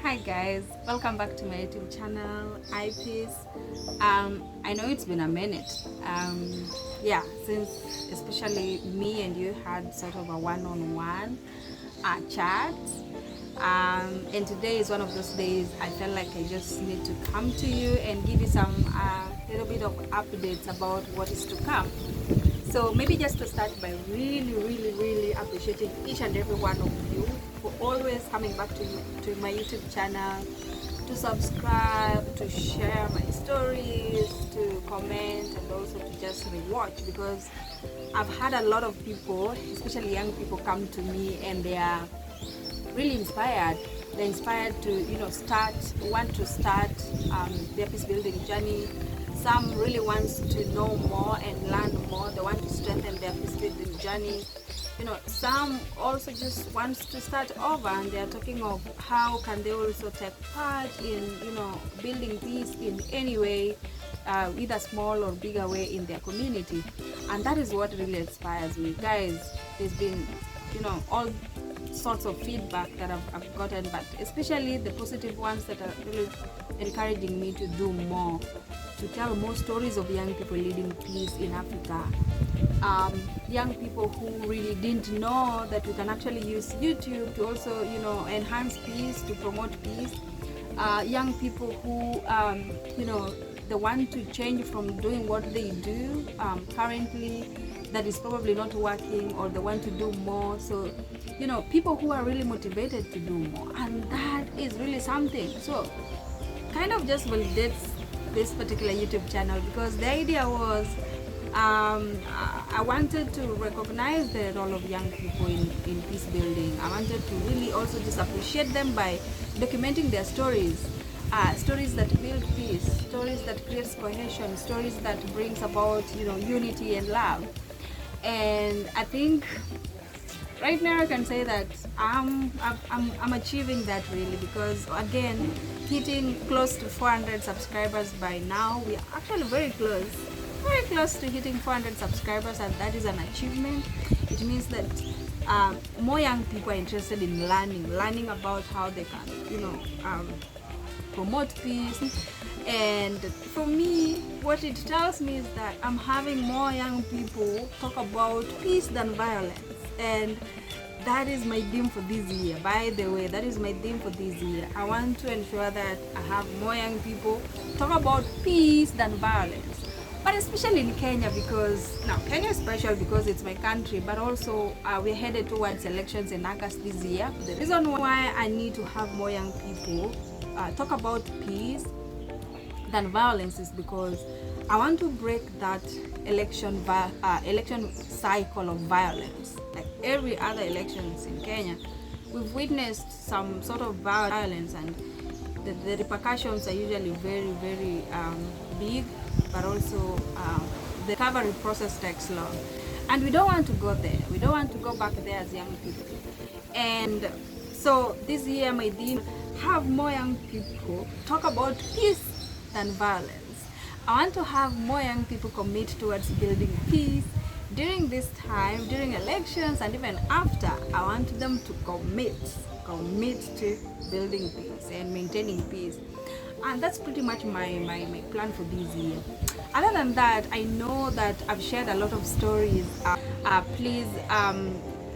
Hi guys, welcome back to my YouTube channel, IPEACE. I know it's been a minute. Since especially me and you had sort of a one-on-one chat. And today is one of those days I felt like I just need to come to you and give you some little bit of updates about what is to come. So maybe just to start by really appreciating each and every one of you for always coming back to my YouTube channel, to subscribe, to share my stories, to comment, and also to just rewatch, because I've had a lot of people, especially young people, come to me and they are really inspired. They're inspired to want to start their peace building journey. Some really wants to know more and learn more. They want to strengthen their peace building journey. Some also just wants to start over, and they are talking of how can they also take part in building peace in any way, either small or bigger way in their community. And that is what really inspires me, guys. There's been all sorts of feedback that I've gotten, but especially the positive ones that are really encouraging me to do more, to tell more stories of young people leading peace in Africa. Young people who really didn't know that we can actually use YouTube to also enhance peace, to promote peace. Young people who they want to change from doing what they do currently that is probably not working, or they want to do more. So people who are really motivated to do more, and that is really something. So kind of just validates this particular YouTube channel, because the idea was I wanted to recognize the role of young people in peace building. I wanted to really also just appreciate them by documenting their stories, stories that build peace, stories that creates cohesion, stories that brings about unity and love. And I think right now I can say that I'm achieving that, really, because again, hitting close to 400 subscribers by now. We are actually very close to hitting 400 subscribers, and that is an achievement. It means that more young people are interested in learning about how they can promote peace. And for me, what it tells me is that I'm having more young people talk about peace than violence. And that is my theme for this year. By the way, that is my theme for this year. I want to ensure that I have more young people talk about peace than violence. But especially in Kenya, because now Kenya is special because it's my country, but also we're headed towards elections in August this year. The reason why I need to have more young people talk about peace than violence is because I want to break that election cycle of violence. Like every other elections in Kenya, we've witnessed some sort of violence, and the repercussions are usually very big, but also the recovery process takes long, and we don't want to go there. We don't want to go back there as young people. And so this year my theme: have more young people talk about peace than violence. I want to have more young people commit towards building peace during this time, during elections, and even after. I want them to commit to building peace and maintaining peace. And that's pretty much my plan for this year. Other than that, I know that I've shared a lot of stories. Please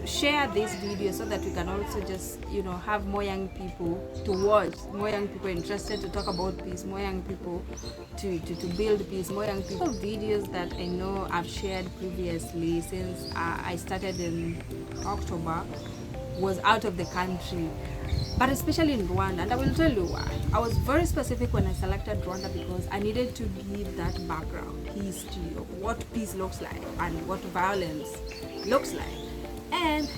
share this video so that we can also just have more young people to watch, more young people interested to talk about peace, more young people to build peace, more young people. Videos that I know I've shared previously, since I started in October, was out of the country, but especially in Rwanda. And I will tell you why. I was very specific when I selected Rwanda, because I needed to give that background history of what peace looks like and what violence looks like. And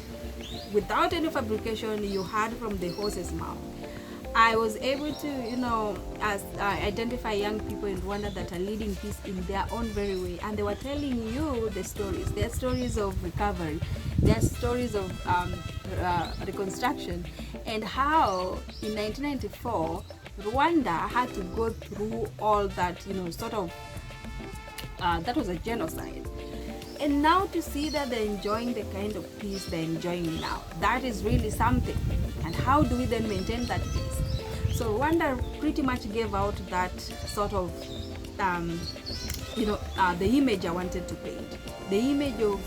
without any fabrication, you heard from the horse's mouth. I was able to, identify young people in Rwanda that are leading peace in their own very way, and they were telling you the stories. Their stories of recovery, their stories of reconstruction, and how in 1994 Rwanda had to go through all that, that was a genocide. And now to see that they're enjoying the kind of peace they're enjoying now, that is really something. And how do we then maintain that peace? So Rwanda pretty much gave out that sort of the image I wanted to paint, the image of,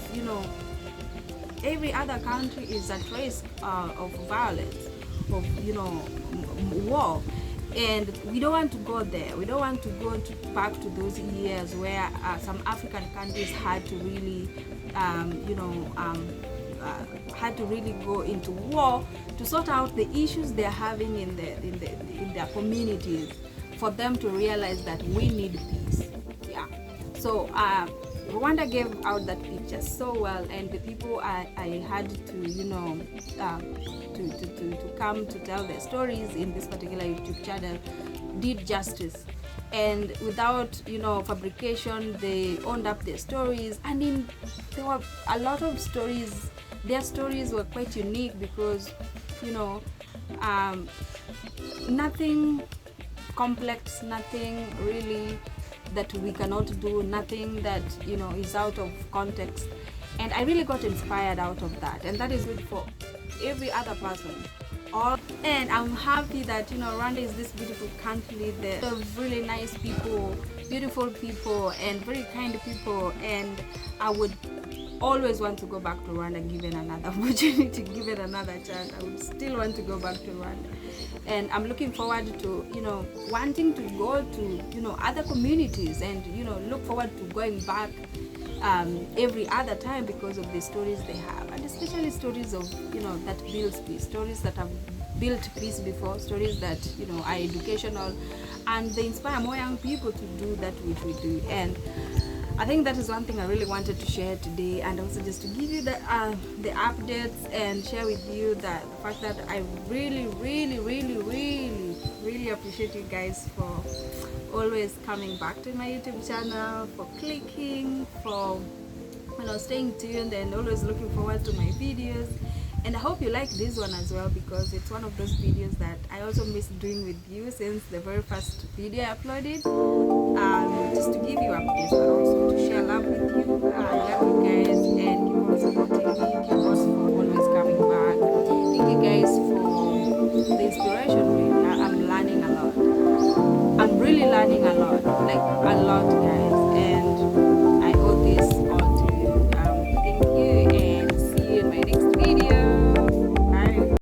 every other country is at risk of violence, of war, and we don't want to go there. We don't want to go back to those years where some African countries had to really had to really go into war to sort out the issues they're having in their communities, for them to realize that we need peace. Yeah. So Rwanda gave out that picture so well, and the people I had to to come to tell their stories in this particular YouTube channel did justice. And without fabrication, they owned up their stories, and there were a lot of stories. Their stories were quite unique because nothing complex, nothing really that we cannot do, nothing that is out of context. And I really got inspired out of that, and that is good for every other person. And I'm happy that Rwanda is this beautiful country. There are really nice people, beautiful people, and very kind people, and I would always want to go back to Rwanda given another opportunity, given another chance. I would still want to go back to Rwanda, and I'm looking forward to wanting to go to other communities, and look forward to going back every other time because of the stories they have, and especially stories of that builds peace, stories that have built peace before, stories that are educational, and they inspire more young people to do that which we do. And I think that is one thing I really wanted to share today, and also just to give you the updates and share with you the fact that I really appreciate you guys for always coming back to my YouTube channel, for clicking, for staying tuned, and always looking forward to my videos. And I hope you like this one as well, because it's one of those videos that I also miss doing with you since the very first video I uploaded. Just to give you updates, but also to share love with you. I love you guys, and keep on supporting me. Keep on always coming back. Thank you guys for the inspiration. Really, I'm learning a lot. I'm really learning a lot, like a lot, guys.